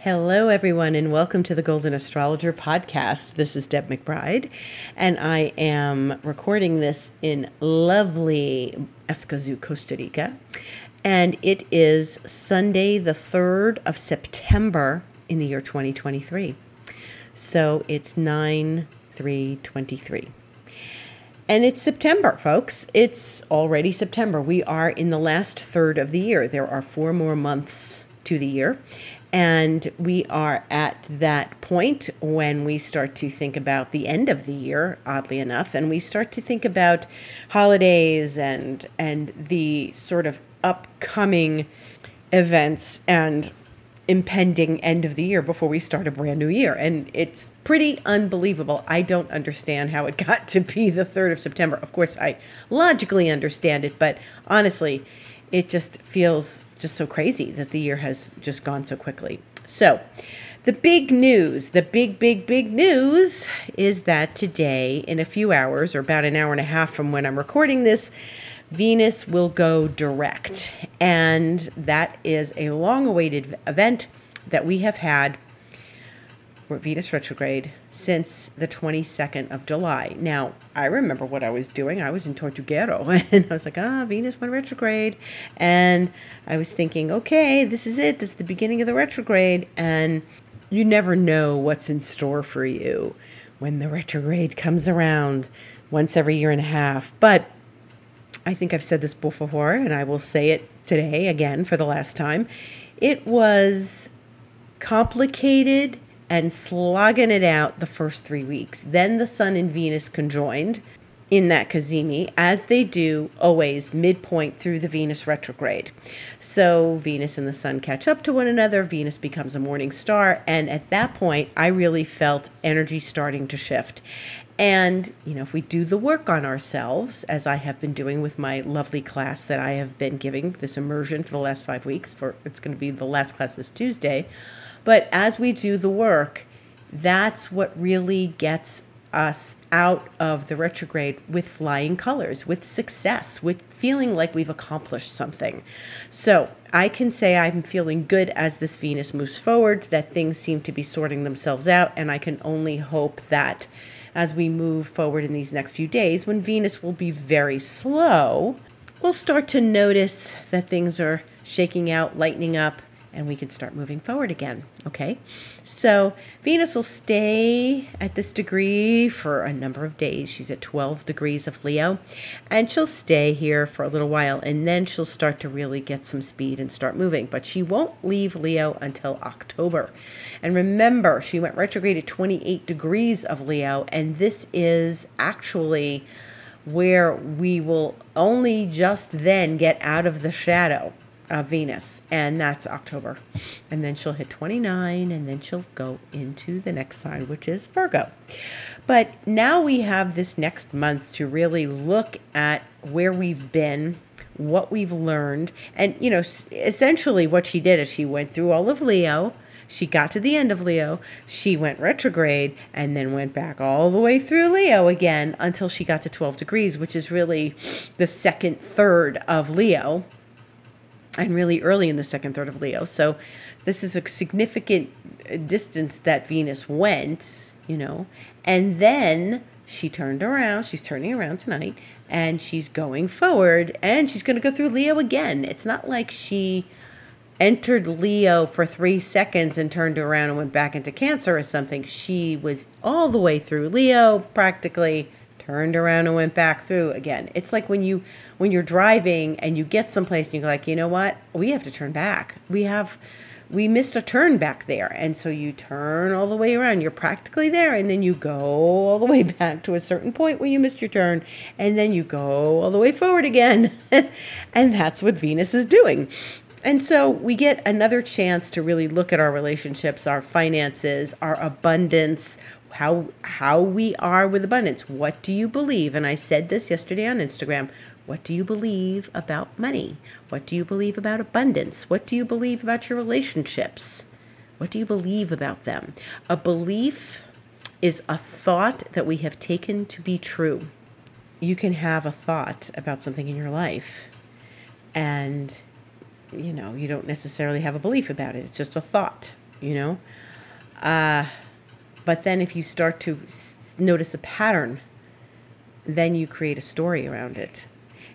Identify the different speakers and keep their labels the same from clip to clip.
Speaker 1: Hello, everyone, and welcome to the Golden Astrologer Podcast. This is Deb McBride, and I am recording this in lovely Escazú, Costa Rica. And it is Sunday, the 3rd of September in the year 2023. So it's 9/3/23. And it's September, folks. It's already September. We are in the last third of the year. There are 4 more months to the year. And we are at that point when we start to think about the end of the year, oddly enough, and we start to think about holidays and the sort of upcoming events and impending end of the year before we start a brand new year. And it's pretty unbelievable. I don't understand how it got to be the 3rd of September. Of course, I logically understand it, but honestly, it just feels just so crazy that the year has just gone so quickly. So the big news, the big news is that today, in a few hours, or about an hour and a half from when I'm recording this, Venus will go direct. And that is a long-awaited event that we have had, Venus retrograde, since the 22nd of July. Now, I remember what I was doing. I was in Tortuguero, and I was like, Venus went retrograde. And I was thinking, okay, this is it. This is the beginning of the retrograde. And you never know what's in store for you when the retrograde comes around once every year and a half. But I think I've said this before, and I will say it today again for the last time. It was complicated and slogging it out the first 3 weeks. Then the Sun and Venus conjoined in that cazimi, as they do always midpoint through the Venus retrograde. So Venus and the Sun catch up to one another. Venus becomes a morning star. And at that point, I really felt energy starting to shift. And, if we do the work on ourselves, as I have been doing with my lovely class that I have been giving, this immersion for the last 5 weeks, it's going to be the last class this Tuesday. But as we do the work, that's what really gets us out of the retrograde with flying colors, with success, with feeling like we've accomplished something. So I can say I'm feeling good as this Venus moves forward, that things seem to be sorting themselves out, and I can only hope that as we move forward in these next few days, when Venus will be very slow, we'll start to notice that things are shaking out, lightening up, and we can start moving forward again, okay? So Venus will stay at this degree for a number of days. She's at 12 degrees of Leo, and she'll stay here for a little while, and then she'll start to really get some speed and start moving. But she won't leave Leo until October. And remember, she went retrograde at 28 degrees of Leo, and this is actually where we will only just then get out of the shadow of Venus, and that's October. And then she'll hit 29, and then she'll go into the next sign, which is Virgo. But now we have this next month to really look at where we've been, what we've learned. And, essentially what she did is she went through all of Leo. She got to the end of Leo, she went retrograde, and then went back all the way through Leo again until she got to 12 degrees, which is really the second third of Leo, and really early in the second third of Leo. So this is a significant distance that Venus went, and then she turned around. She's turning around tonight, and she's going forward, and she's going to go through Leo again. It's not like she entered Leo for 3 seconds and turned around and went back into Cancer or something. She was all the way through Leo, practically, turned around and went back through again. It's like when you're driving and you get someplace and you're like, you know what? We have to turn back. We missed a turn back there. And so you turn all the way around. You're practically there. And then you go all the way back to a certain point where you missed your turn. And then you go all the way forward again. And that's what Venus is doing. And so we get another chance to really look at our relationships, our finances, our abundance, how we are with abundance. What do you believe? And I said this yesterday on Instagram. What do you believe about money? What do you believe about abundance? What do you believe about your relationships? What do you believe about them? A belief is a thought that we have taken to be true. You can have a thought about something in your life, and you don't necessarily have a belief about it. It's just a thought. you know? But then if you start to notice a pattern, then you create a story around it.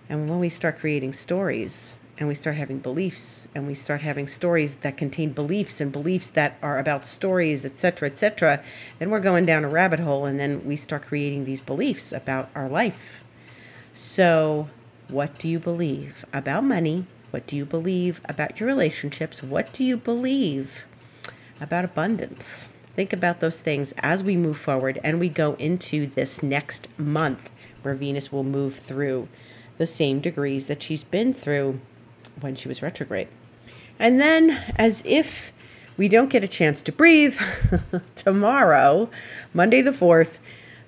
Speaker 1: And when we start creating stories and we start having beliefs and we start having stories that contain beliefs and beliefs that are about stories, etc., then we're going down a rabbit hole, and then we start creating these beliefs about our life. So what do you believe about money? What do you believe about your relationships? What do you believe about abundance? Think about those things as we move forward and we go into this next month where Venus will move through the same degrees that she's been through when she was retrograde. And then, as if we don't get a chance to breathe, tomorrow, Monday the 4th,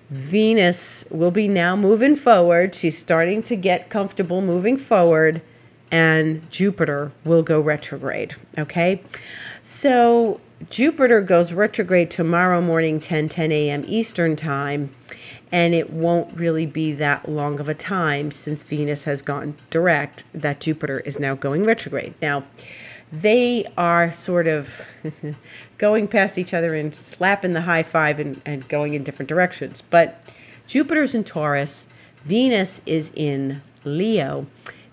Speaker 1: Venus will be now moving forward. She's starting to get comfortable moving forward, and Jupiter will go retrograde, okay? So Jupiter goes retrograde tomorrow morning, 10 a.m. Eastern time, and it won't really be that long of a time since Venus has gone direct that Jupiter is now going retrograde. Now, they are sort of going past each other and slapping the high five and going in different directions. But Jupiter's in Taurus. Venus is in Leo.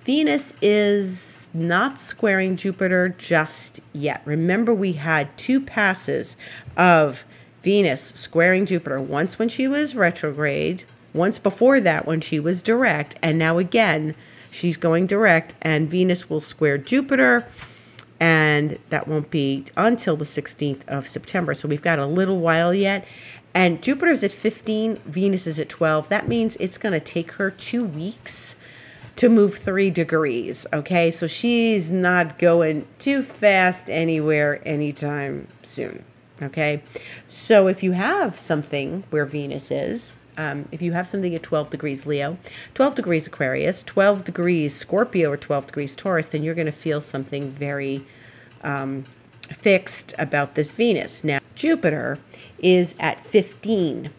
Speaker 1: Venus is not squaring Jupiter just yet. Remember, we had 2 passes of Venus squaring Jupiter, once when she was retrograde, once before that when she was direct, and now again she's going direct, and Venus will square Jupiter, and that won't be until the 16th of September. So we've got a little while yet. And Jupiter's at 15, Venus is at 12. That means it's going to take her 2 weeks to move 3 degrees, okay? So she's not going too fast anywhere anytime soon, okay? So if you have something where Venus is, if you have something at 12 degrees Leo, 12 degrees Aquarius, 12 degrees Scorpio, or 12 degrees Taurus, then you're going to feel something very fixed about this Venus. Now, Jupiter is at 15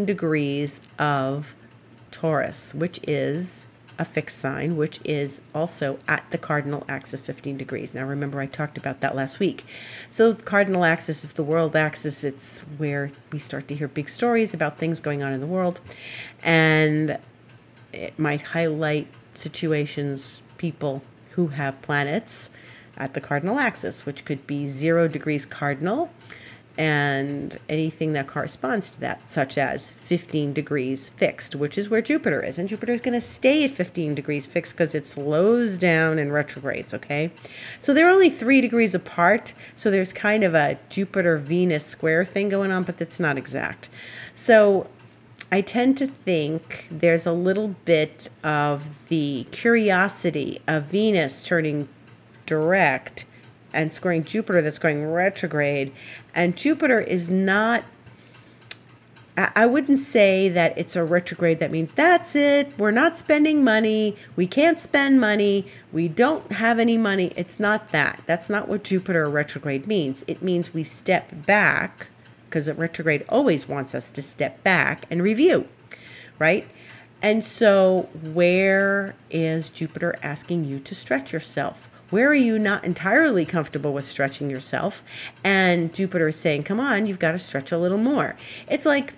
Speaker 1: degrees of Taurus, which is a fixed sign, which is also at the cardinal axis 15 degrees. Now, remember, I talked about that last week. So the cardinal axis is the world axis. It's where we start to hear big stories about things going on in the world. And it might highlight situations, people who have planets at the cardinal axis, which could be 0 degrees cardinal and anything that corresponds to that, such as 15 degrees fixed, which is where Jupiter is. And Jupiter is going to stay at 15 degrees fixed because it slows down and retrogrades, okay? So they're only 3 degrees apart, so there's kind of a Jupiter-Venus square thing going on, but that's not exact. So I tend to think there's a little bit of the curiosity of Venus turning direct and squaring Jupiter that's going retrograde. And Jupiter is not, I wouldn't say that it's a retrograde that means that's it, we're not spending money, we can't spend money, we don't have any money. It's not that. That's not what Jupiter retrograde means. It means we step back, because a retrograde always wants us to step back and review, right? And so where is Jupiter asking you to stretch yourself? Where are you not entirely comfortable with stretching yourself? And Jupiter is saying, come on, you've got to stretch a little more. It's like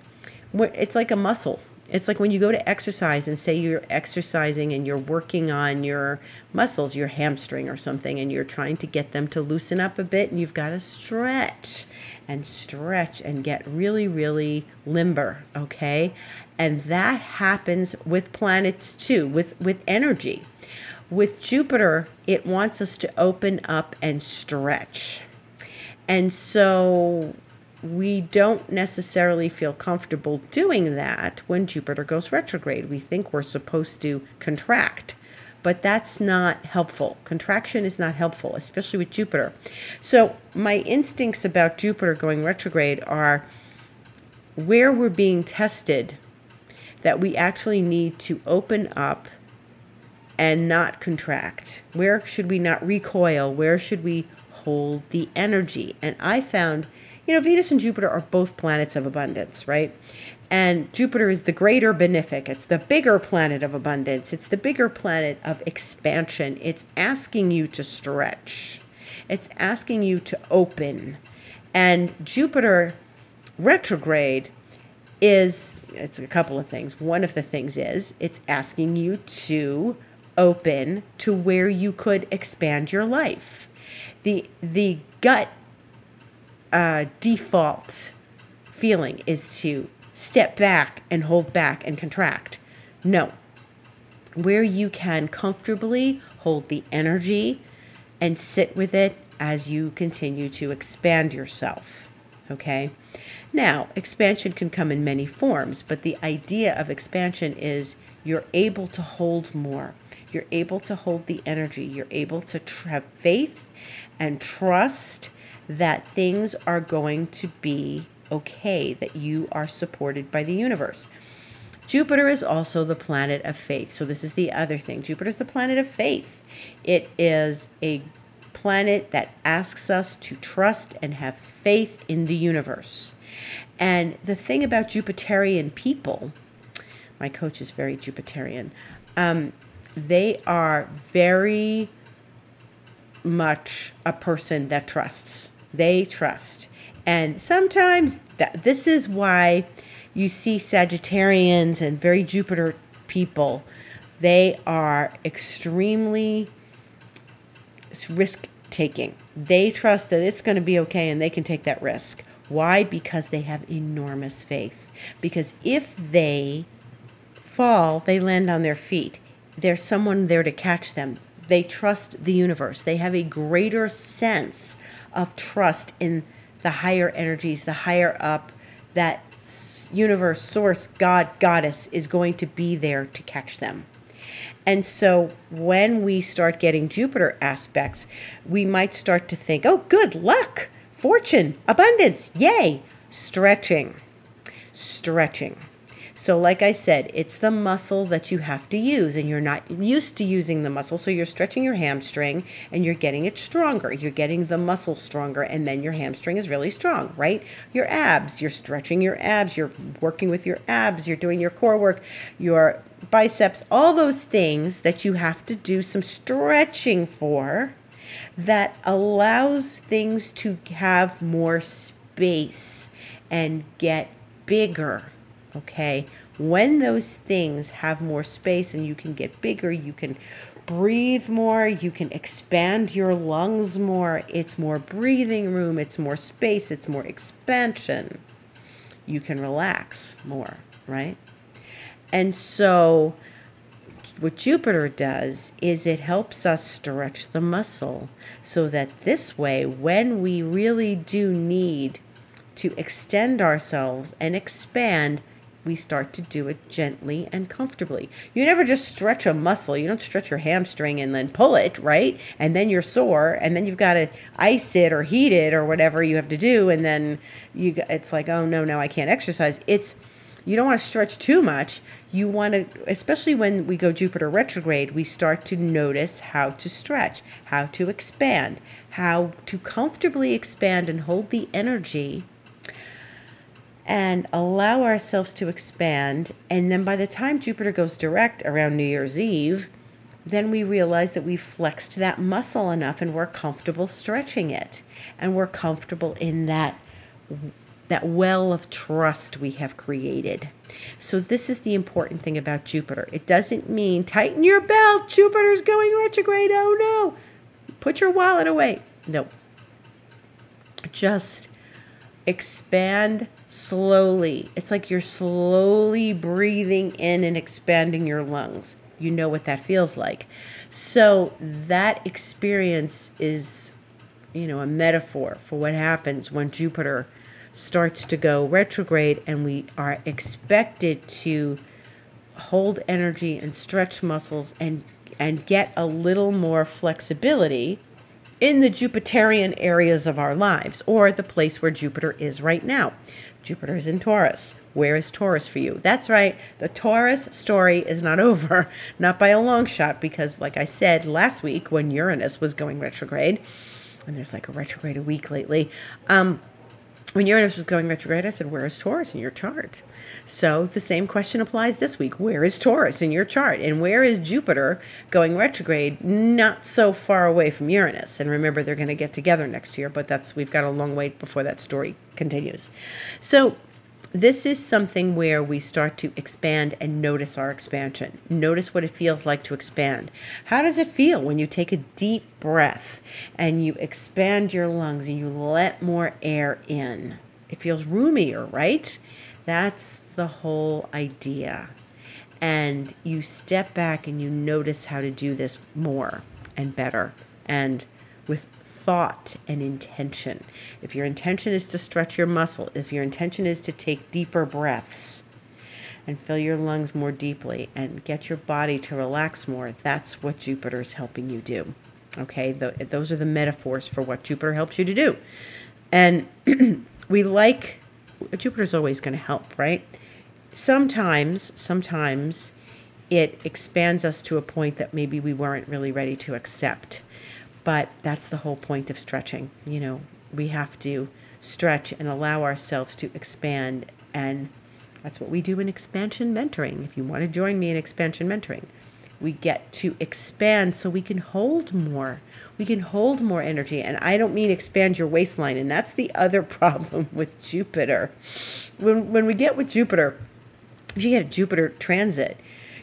Speaker 1: a muscle. It's like when you go to exercise and say you're exercising and you're working on your muscles, your hamstring or something, and you're trying to get them to loosen up a bit, and you've got to stretch and get really, really limber, okay? And that happens with planets too, with energy. With Jupiter, it wants us to open up and stretch. And so we don't necessarily feel comfortable doing that when Jupiter goes retrograde. We think we're supposed to contract, but that's not helpful. Contraction is not helpful, especially with Jupiter. So my instincts about Jupiter going retrograde are where we're being tested, that we actually need to open up and not contract. Where should we not recoil? Where should we hold the energy? And I found, Venus and Jupiter are both planets of abundance, right? And Jupiter is the greater benefic. It's the bigger planet of abundance. It's the bigger planet of expansion. It's asking you to stretch. It's asking you to open. And Jupiter retrograde it's a couple of things. One of the things is it's asking you to open to where you could expand your life. The gut default feeling is to step back and hold back and contract. No. Where you can comfortably hold the energy and sit with it as you continue to expand yourself. Okay? Now, expansion can come in many forms, but the idea of expansion is you're able to hold more. You're able to hold the energy. You're able to have faith and trust that things are going to be okay, that you are supported by the universe. Jupiter is also the planet of faith. So this is the other thing. Jupiter is the planet of faith. It is a planet that asks us to trust and have faith in the universe. And the thing about Jupiterian people, my coach is very Jupiterian, they are very much a person that trusts. They trust. And sometimes this is why you see Sagittarians and very Jupiter people, they are extremely risk-taking. They trust that it's going to be okay and they can take that risk. Why? Because they have enormous faith. Because if they fall, they land on their feet. There's someone there to catch them. They trust the universe. They have a greater sense of trust in the higher energies, the higher up, that universe, source, God, goddess is going to be there to catch them. And so when we start getting Jupiter aspects, we might start to think, oh, good luck, fortune, abundance, yay, stretching. So like I said, it's the muscles that you have to use, and you're not used to using the muscle. So you're stretching your hamstring and you're getting it stronger. You're getting the muscle stronger, and then your hamstring is really strong, right? Your abs, you're stretching your abs. You're working with your abs. You're doing your core work, your biceps, all those things that you have to do some stretching for that allows things to have more space and get bigger. Okay, when those things have more space and you can get bigger, you can breathe more, you can expand your lungs more, it's more breathing room, it's more space, it's more expansion. You can relax more, right? And so what Jupiter does is it helps us stretch the muscle so that this way, when we really do need to extend ourselves and expand, we start to do it gently and comfortably. You never just stretch a muscle. You don't stretch your hamstring and then pull it, right? And then you're sore, and then you've got to ice it or heat it or whatever you have to do, and then it's like, oh no, now I can't exercise. You don't want to stretch too much. You want to, especially when we go Jupiter retrograde, we start to notice how to stretch, how to expand, how to comfortably expand and hold the energy and allow ourselves to expand. And then by the time Jupiter goes direct around New Year's Eve, then we realize that we've flexed that muscle enough and we're comfortable stretching it. And we're comfortable in that well of trust we have created. So this is the important thing about Jupiter. It doesn't mean tighten your belt, Jupiter's going retrograde, oh no. Put your wallet away. No. Just expand slowly. It's like you're slowly breathing in and expanding your lungs. You know what that feels like. So that experience is, a metaphor for what happens when Jupiter starts to go retrograde and we are expected to hold energy and stretch muscles and get a little more flexibility in the Jupiterian areas of our lives, or the place where Jupiter is right now. Jupiter is in Taurus. Where is Taurus for you? That's right. The Taurus story is not over, not by a long shot, because like I said last week when Uranus was going retrograde, and there's like a retrograde a week lately, when Uranus was going retrograde, I said, where is Taurus in your chart? So the same question applies this week. Where is Taurus in your chart? And where is Jupiter going retrograde? Not so far away from Uranus. And remember, they're going to get together next year, but we've got a long way before that story continues. So this is something where we start to expand and notice our expansion. Notice what it feels like to expand. How does it feel when you take a deep breath and you expand your lungs and you let more air in? It feels roomier, right? That's the whole idea. And you step back and you notice how to do this more and better and with thought and intention. If your intention is to stretch your muscle, if your intention is to take deeper breaths and fill your lungs more deeply and get your body to relax more, that's what Jupiter is helping you do. Okay, those are the metaphors for what Jupiter helps you to do. And Jupiter's always going to help, right? Sometimes it expands us to a point that maybe we weren't really ready to accept. But that's the whole point of stretching. We have to stretch and allow ourselves to expand. And that's what we do in expansion mentoring. If you want to join me in expansion mentoring, we get to expand so we can hold more. We can hold more energy. And I don't mean expand your waistline. And that's the other problem with Jupiter. When we get with Jupiter, if you get a Jupiter transit,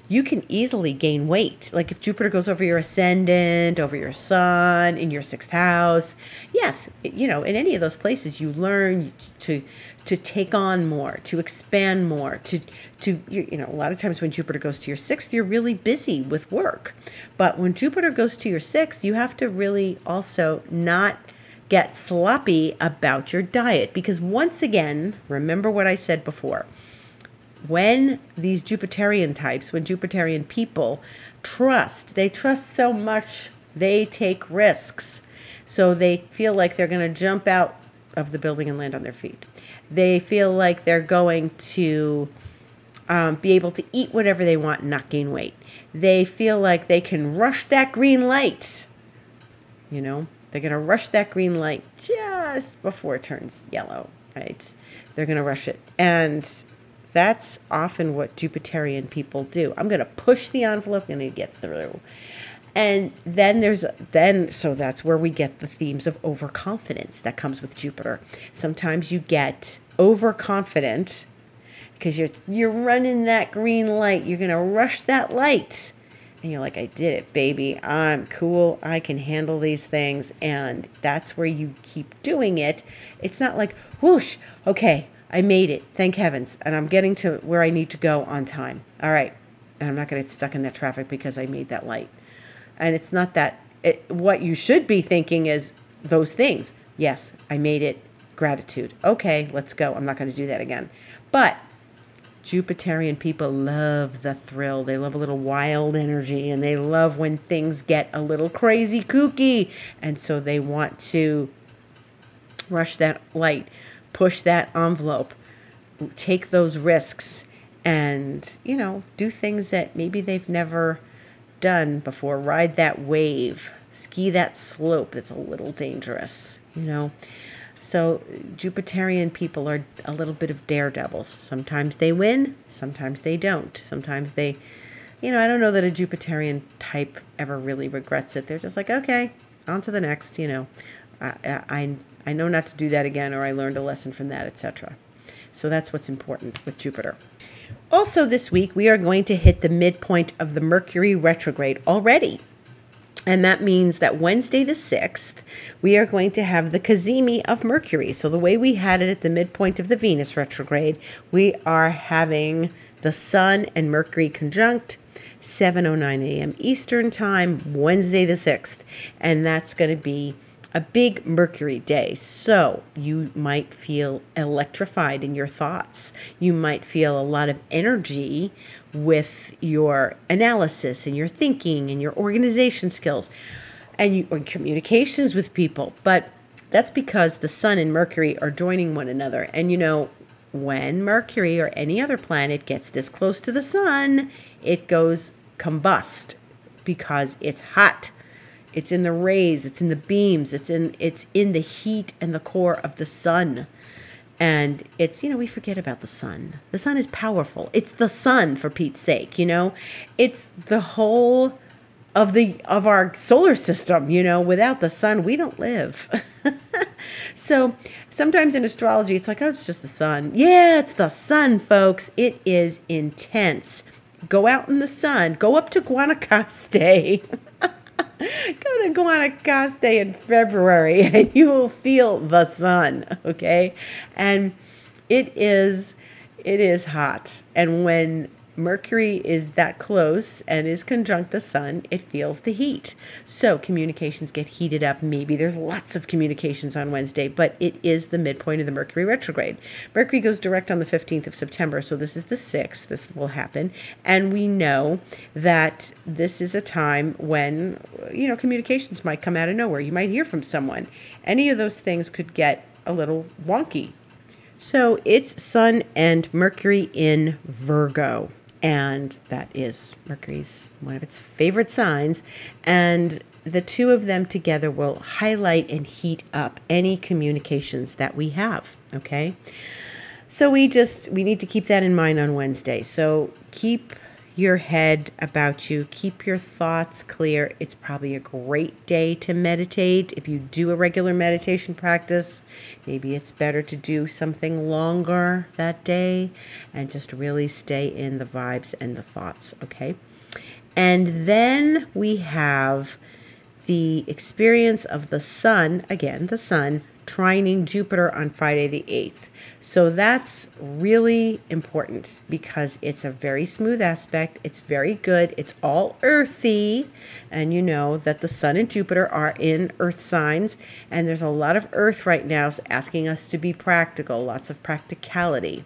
Speaker 1: you can easily gain weight. Like if Jupiter goes over your ascendant, over your sun, in your 6th house. Yes, in any of those places, you learn to take on more, to expand more, a lot of times when Jupiter goes to your 6th, you're really busy with work. But when Jupiter goes to your 6th, you have to really also not get sloppy about your diet. Because once again, remember what I said before. When these Jupiterian types, when Jupiterian people they trust so much, they take risks. So they feel like they're going to jump out of the building and land on their feet. They feel like they're going to be able to eat whatever they want and not gain weight. They feel like they can rush that green light. They're going to rush that green light just before it turns yellow, right? They're going to rush it. And that's often what Jupiterian people do. I'm going to push the envelope, I'm going to get through. And so that's where we get the themes of overconfidence that comes with Jupiter. Sometimes you get overconfident because you're running that green light. You're going to rush that light. And you're like, I did it, baby. I'm cool. I can handle these things. And that's where you keep doing it. It's not like, whoosh, okay, I made it, thank heavens, and I'm getting to where I need to go on time. All right, and I'm not going to get stuck in that traffic because I made that light. And it's not that. What you should be thinking is those things. Yes, I made it, gratitude. Okay, let's go. I'm not going to do that again. But Jupiterian people love the thrill. They love a little wild energy, and they love when things get a little crazy, kooky. And so they want to rush that light, push that envelope, take those risks, and, do things that maybe they've never done before. Ride that wave, ski that slope that's a little dangerous, So Jupiterian people are a little bit of daredevils. Sometimes they win, sometimes they don't. Sometimes they, I don't know that a Jupiterian type ever really regrets it. They're just like, okay, on to the next, I know not to do that again, or I learned a lesson from that, etc. So that's what's important with Jupiter. Also this week, we are going to hit the midpoint of the Mercury retrograde already. And that means that Wednesday the 6th, we are going to have the cazimi of Mercury. So the way we had it at the midpoint of the Venus retrograde, we are having the Sun and Mercury conjunct, 7:09 a.m. Eastern Time, Wednesday the 6th. And that's going to be a big Mercury day. So you might feel electrified in your thoughts. You might feel a lot of energy with your analysis and your thinking and your organization skills and your communications with people. But that's because the Sun and Mercury are joining one another. And when Mercury or any other planet gets this close to the Sun, it goes combust because it's hot. It's in the rays, it's in the beams, it's in the heat and the core of the Sun. And it's, we forget about the sun. The sun is powerful. It's the sun, for Pete's sake, It's the whole of our solar system, Without the sun, we don't live. So sometimes in astrology, it's like, oh, it's just the sun. Yeah, it's the sun, folks. It is intense. Go out in the sun. Go up to Guanacaste. Go to Guanacaste in February and you will feel the sun, okay? And it is hot. And when Mercury is that close and is conjunct the sun, it feels the heat. So communications get heated up. Maybe there's lots of communications on Wednesday, but it is the midpoint of the Mercury retrograde. Mercury goes direct on the 15th of September, so this is the 6th. This will happen. And we know that this is a time when, communications might come out of nowhere. You might hear from someone. Any of those things could get a little wonky. So it's Sun and Mercury in Virgo. And that is Mercury's one of its favorite signs. And the two of them together will highlight and heat up any communications that we have. Okay. So we need to keep that in mind on Wednesday. So keep your head about you. Keep your thoughts clear. It's probably a great day to meditate. If you do a regular meditation practice, maybe it's better to do something longer that day and just really stay in the vibes and the thoughts, okay? And then we have the experience of the sun, again, the sun, trining Jupiter on Friday the 8th. So that's really important because it's a very smooth aspect. It's very good. It's all earthy. And you know that the sun and Jupiter are in earth signs. And there's a lot of earth right now asking us to be practical, lots of practicality.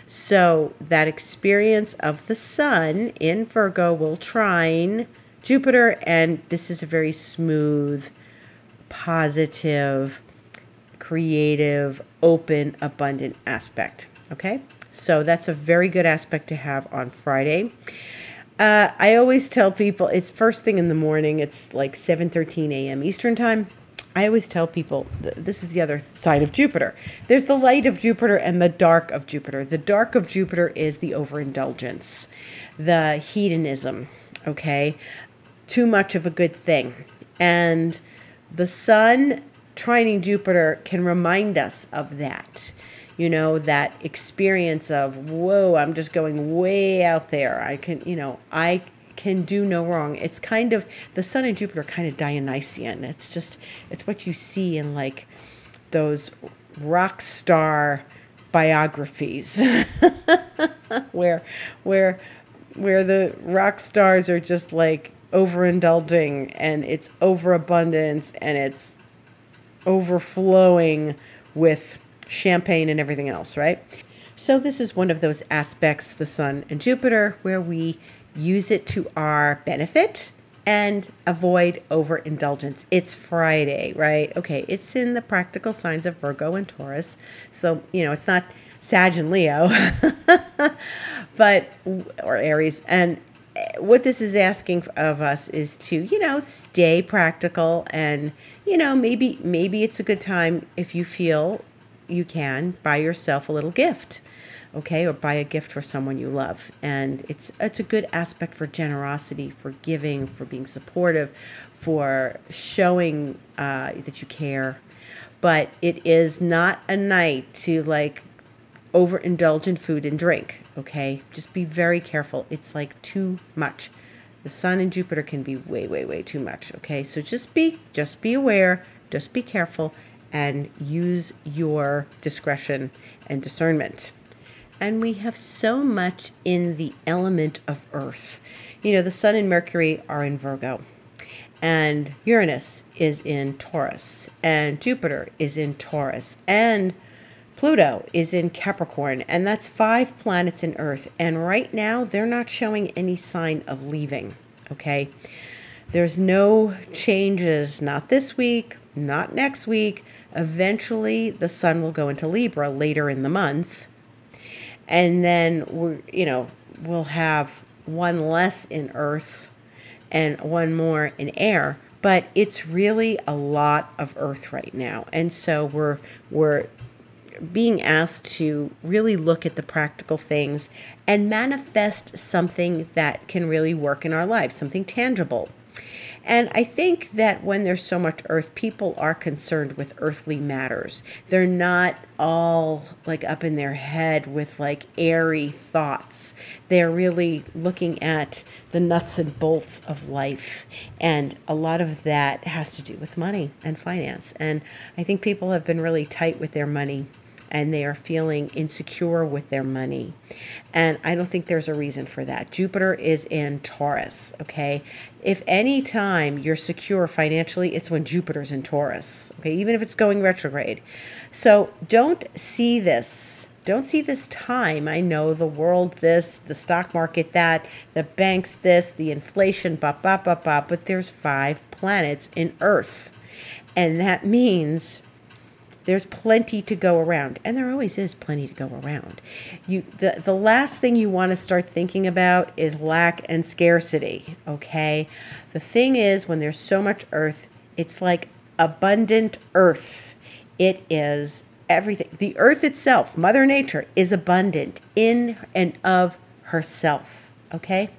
Speaker 1: So that experience of the sun in Virgo will trine Jupiter. And this is a very smooth, positive, creative, open, abundant aspect. Okay, so that's a very good aspect to have on Friday. I always tell people it's first thing in the morning. It's like 7:13 a.m. Eastern time. I always tell people this is the other side of Jupiter. There's the light of Jupiter and the dark of Jupiter. The dark of Jupiter is the overindulgence, the hedonism. Okay, too much of a good thing, and the sun trining Jupiter can remind us of that, that experience of, whoa, I'm just going way out there. I can do no wrong. It's kind of, the sun and Jupiter are kind of Dionysian. It's what you see in like those rock star biographies where the rock stars are just like overindulging and it's overabundance and it's overflowing with champagne and everything else, right? So this is one of those aspects, the sun and Jupiter, where we use it to our benefit and avoid overindulgence. It's Friday, right? Okay, it's in the practical signs of Virgo and Taurus. So, it's not Sag and Leo, or Aries. And what this is asking of us is to, stay practical and, maybe it's a good time if you feel you can buy yourself a little gift, okay, or buy a gift for someone you love. And it's a good aspect for generosity, for giving, for being supportive, for showing that you care. But it is not a night to like overindulge in food and drink, okay? Just be very careful. It's like too much. The sun and Jupiter can be way, way, way too much, okay? So just be aware, just be careful, and use your discretion and discernment. And we have so much in the element of Earth. The sun and Mercury are in Virgo, and Uranus is in Taurus, and Jupiter is in Taurus, and Pluto is in Capricorn, and that's 5 planets in Earth. And right now, they're not showing any sign of leaving, okay? There's no changes, not this week, not next week. Eventually, the sun will go into Libra later in the month. And then, we'll have one less in Earth and one more in air. But it's really a lot of Earth right now. And so we're being asked to really look at the practical things and manifest something that can really work in our lives, something tangible. And I think that when there's so much earth, people are concerned with earthly matters. They're not all like up in their head with like airy thoughts. They're really looking at the nuts and bolts of life. And a lot of that has to do with money and finance. And I think people have been really tight with their money, and they are feeling insecure with their money. And I don't think there's a reason for that. Jupiter is in Taurus, okay? If any time you're secure financially, it's when Jupiter's in Taurus, okay? Even if it's going retrograde. So don't see this. Don't see this time. I know the world this, the stock market that, the banks this, the inflation, but there's 5 planets in Earth. And that means there's plenty to go around, and there always is plenty to go around. The last thing you want to start thinking about is lack and scarcity, okay? The thing is, when there's so much earth, it's like abundant earth. It is everything. The earth itself, Mother Nature, is abundant in and of herself, okay?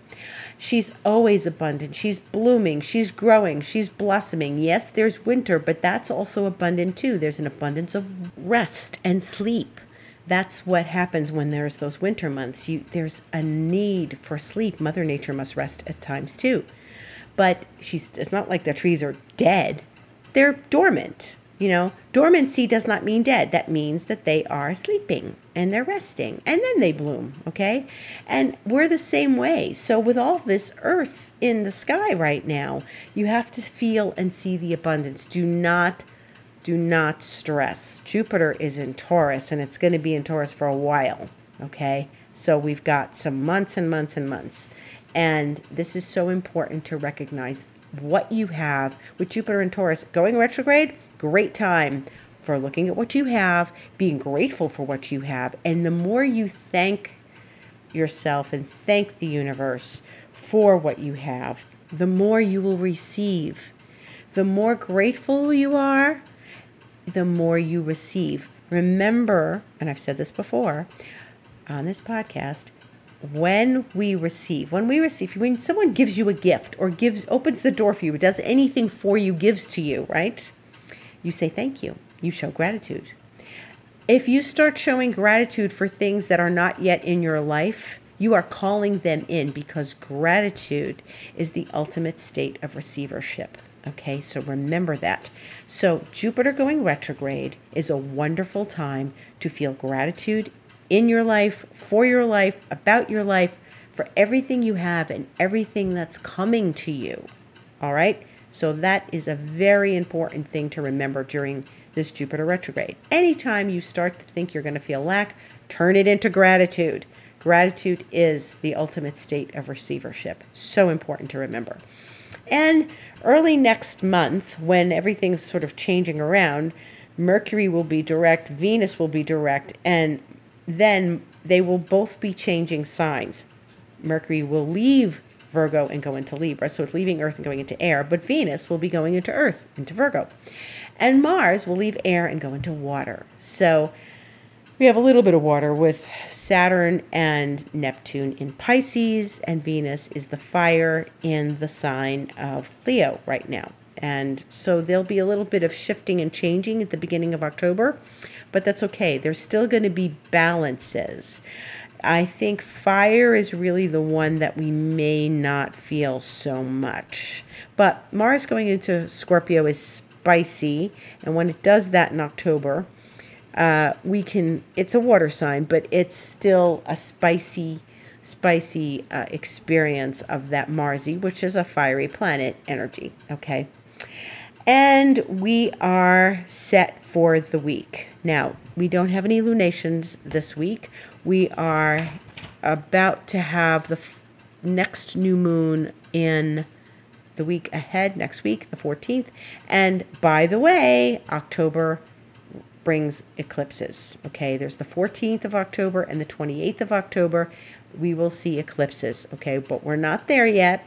Speaker 1: She's always abundant. She's blooming. She's growing. She's blossoming. Yes, there's winter, but that's also abundant too. There's an abundance of rest and sleep. That's what happens when there's those winter months. There's a need for sleep. Mother Nature must rest at times too. But it's not like the trees are dead. They're dormant. You know, dormancy does not mean dead. That means that they are sleeping and they're resting, and then they bloom, okay? And we're the same way. So with all this earth in the sky right now, you have to feel and see the abundance. Do not stress. Jupiter is in Taurus, and it's going to be in Taurus for a while, okay? So we've got some months and months and months. And this is so important to recognize what you have with Jupiter and Taurus going retrograde. Great time for looking at what you have, being grateful for what you have. And the more you thank yourself and thank the universe for what you have, the more you will receive. The more grateful you are, the more you receive. Remember, and I've said this before on this podcast, when someone gives you a gift or opens the door for you, does anything for you, gives to you, right? You say thank you. You show gratitude. If you start showing gratitude for things that are not yet in your life, you are calling them in, because gratitude is the ultimate state of receivership. Okay, so remember that. So Jupiter going retrograde is a wonderful time to feel gratitude in your life, for your life, about your life, for everything you have and everything that's coming to you. All right? So that is a very important thing to remember during this Jupiter retrograde. Anytime you start to think you're going to feel lack, turn it into gratitude. Gratitude is the ultimate state of receivership. So important to remember. And early next month, when everything's sort of changing around, Mercury will be direct, Venus will be direct, and then they will both be changing signs. Mercury will leave Virgo and go into Libra, so it's leaving Earth and going into air, but Venus will be going into Earth, into Virgo. And Mars will leave air and go into water. So we have a little bit of water with Saturn and Neptune in Pisces, and Venus is the fire in the sign of Leo right now. And so there'll be a little bit of shifting and changing at the beginning of October, but that's okay. There's still going to be balances. I think fire is really the one that we may not feel so much. But Mars going into Scorpio is spicy, and when it does that in October, it's a water sign, but it's still a spicy experience of that Marsy, which is a fiery planet energy, okay? And we are set for the week. Now, we don't have any lunations this week. We are about to have the next new moon in the week ahead, next week, the 14th. And by the way, October brings eclipses, okay? There's the 14th of October and the 28th of October. We will see eclipses, okay? But we're not there yet.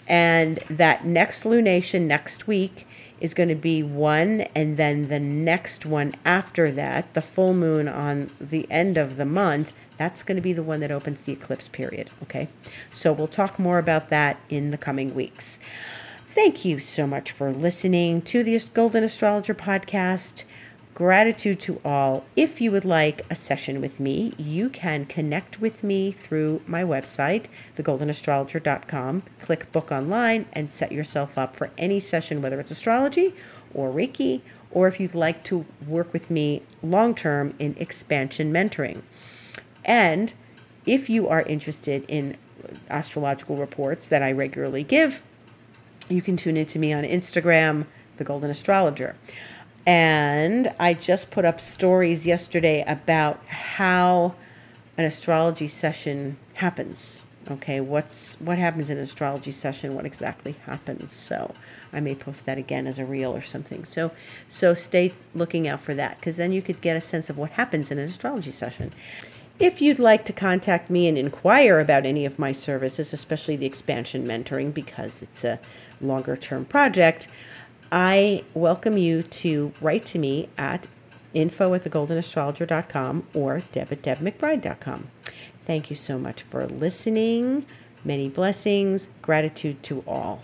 Speaker 1: And that next lunation next week is going to be one, and then the next one after that, the full moon on the end of the month, that's going to be the one that opens the eclipse period, okay? So we'll talk more about that in the coming weeks. Thank you so much for listening to the Golden Astrologer Podcast. Gratitude to all. If you would like a session with me, you can connect with me through my website, thegoldenastrologer.com. Click book online and set yourself up for any session, whether it's astrology or Reiki, or if you'd like to work with me long-term in expansion mentoring. And if you are interested in astrological reports that I regularly give, you can tune into me on Instagram, The Golden Astrologer. And I just put up stories yesterday about how an astrology session happens. Okay, what happens in an astrology session? What exactly happens? So I may post that again as a reel or something. So stay looking out for that, because then you could get a sense of what happens in an astrology session. If you'd like to contact me and inquire about any of my services, especially the expansion mentoring, because it's a longer-term project, I welcome you to write to me at info@thegoldenastrologer.com or deb@debmcbride.com. Thank you so much for listening. Many blessings. Gratitude to all.